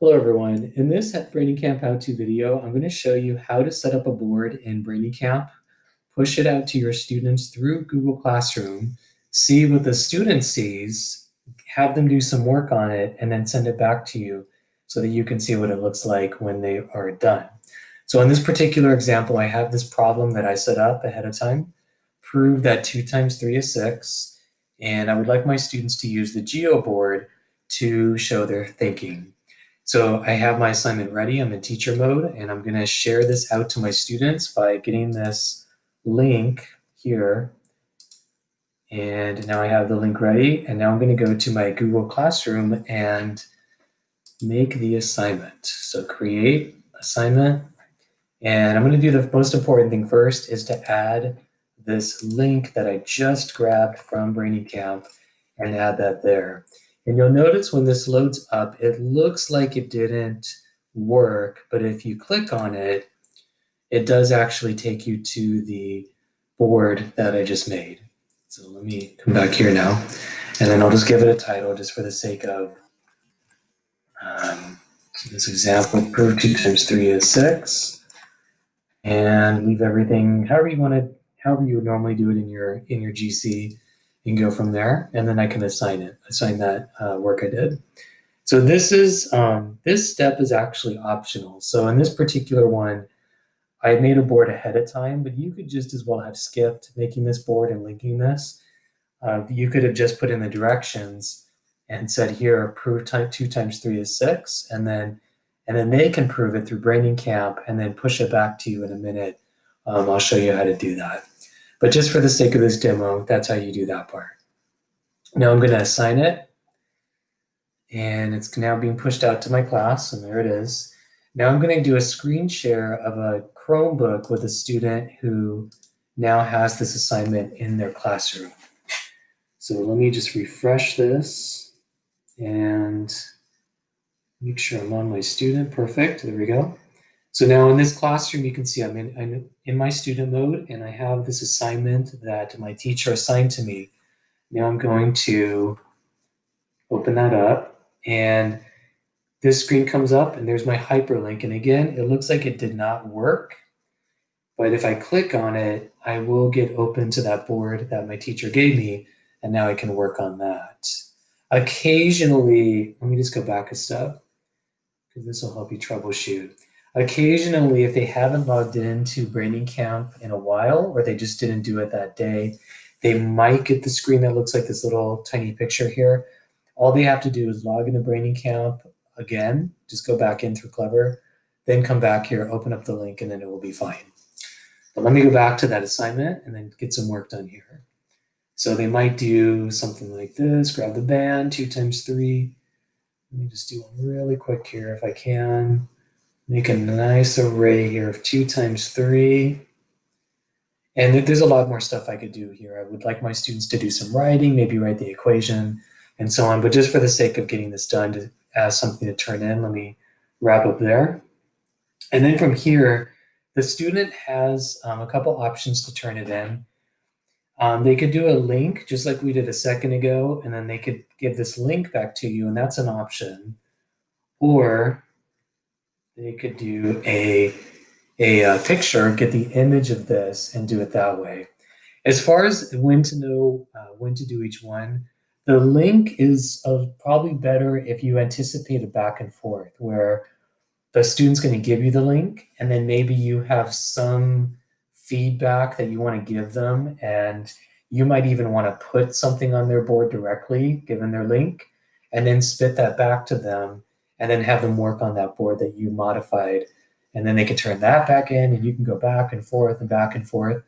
Hello everyone. In this BrainingCamp how-to video, I'm going to show you how to set up a board in BrainingCamp, push it out to your students through Google Classroom, see what the student sees, have them do some work on it, and then send it back to you so that you can see what it looks like when they are done. So in this particular example, I have this problem that I set up ahead of time, prove that 2 times 3 is 6, and I would like my students to use the GeoBoard to show their thinking. So I have my assignment ready. I'm in teacher mode, and I'm going to share this out to my students by getting this link here. And now I have the link ready, and now I'm going to go to my Google Classroom and make the assignment. So create assignment, and I'm going to do the most important thing first is to add this link that I just grabbed from BrainingCamp and add that there. And you'll notice when this loads up, it looks like it didn't work, but if you click on it, it does actually take you to the board that I just made. So let me come back here now, and then I'll just give it a title just for the sake of this example, prove 2 times 3 is 6, and leave everything however you would normally do it in your GC, and go from there, and then I can assign that work I did. So this step is actually optional. So in this particular one, I made a board ahead of time, but you could just as well have skipped making this board and linking this. You could have just put in the directions and said here, prove 2 times 3 is 6, and then they can prove it through BrainingCamp and then push it back to you in a minute. I'll show you how to do that. But just for the sake of this demo, that's how you do that part. Now I'm going to assign it, and it's now being pushed out to my class, and there it is. Now I'm going to do a screen share of a Chromebook with a student who now has this assignment in their classroom. So let me just refresh this and make sure I'm on my student. Perfect. There we go. So now in this classroom, you can see I'm in my student mode, and I have this assignment that my teacher assigned to me. Now I'm going to open that up, and this screen comes up, and there's my hyperlink. And again, it looks like it did not work, but if I click on it, I will get open to that board that my teacher gave me, and now I can work on that. Occasionally, let me just go back a step, because this will help you troubleshoot. Occasionally, if they haven't logged into BrainingCamp in a while, or they just didn't do it that day, they might get the screen that looks like this little tiny picture here. All they have to do is log into BrainingCamp again, just go back in through Clever, then come back here, open up the link, and then it will be fine. But let me go back to that assignment and then get some work done here. So they might do something like this, grab the band, 2 times 3. Let me just do one really quick here if I can. Make a nice array here of 2 times 3. And there's a lot more stuff I could do here. I would like my students to do some writing, maybe write the equation and so on. But just for the sake of getting this done as something to turn in, let me wrap up there. And then from here, the student has a couple options to turn it in. They could do a link just like we did a second ago, and then they could give this link back to you, and that's an option. Or they could do a picture, get the image of this, and do it that way. As far as when to know when to do each one, the link is probably better if you anticipate a back and forth where the student's going to give you the link, and then maybe you have some feedback that you want to give them, and you might even want to put something on their board directly, given their link, and then spit that back to them, and then have them work on that board that you modified, and then they can turn that back in, and you can go back and forth and back and forth.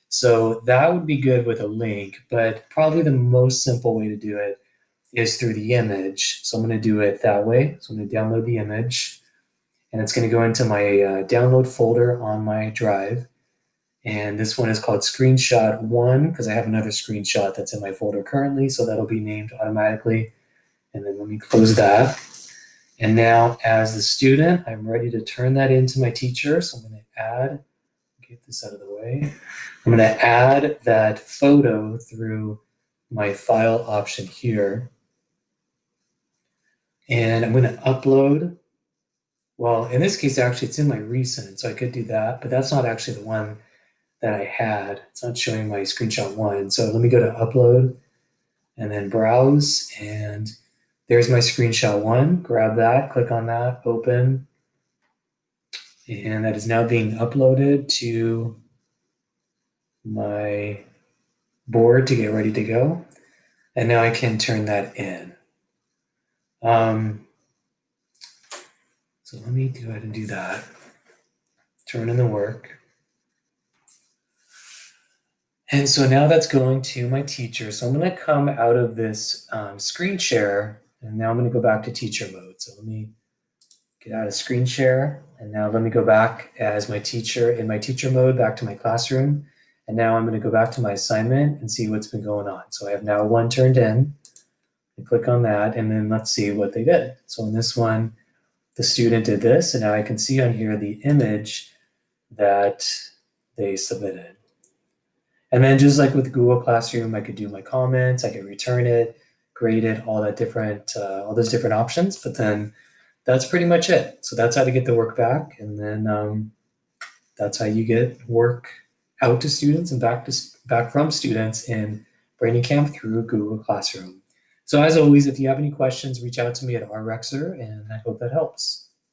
So that would be good with a link, but probably the most simple way to do it is through the image. So I'm going to do it that way. So I'm going to download the image, and it's going to go into my download folder on my drive. And this one is called Screenshot 1 because I have another screenshot that's in my folder currently, so that'll be named automatically. And then let me close that. And now as the student, I'm ready to turn that into my teacher. So I'm going to add, get this out of the way. I'm going to add that photo through my file option here. And I'm going to upload Well, in this case, actually, it's in my recent, so I could do that, but that's not actually the one that I had. It's not showing my screenshot one. So let me go to upload and then browse, and there's my screenshot one. Grab that, click on that, open, and that is now being uploaded to my board to get ready to go. And now I can turn that in. So let me go ahead and do that. Turn in the work. And so now that's going to my teacher. So I'm going to come out of this screen share, and now I'm going to go back to teacher mode. So let me get out of screen share, and now let me go back as my teacher in my teacher mode, back to my classroom. And now I'm going to go back to my assignment and see what's been going on. So I have now one turned in. I click on that, and then let's see what they did. So in this one, the student did this, and now I can see on here the image that they submitted. And then just like with Google Classroom, I could do my comments, I could return it, grade it, all those different options. But then that's pretty much it. So that's how to get the work back, and then that's how you get work out to students and back from students in Braining Camp through Google Classroom. So as always, if you have any questions, reach out to me at rrexer, and I hope that helps.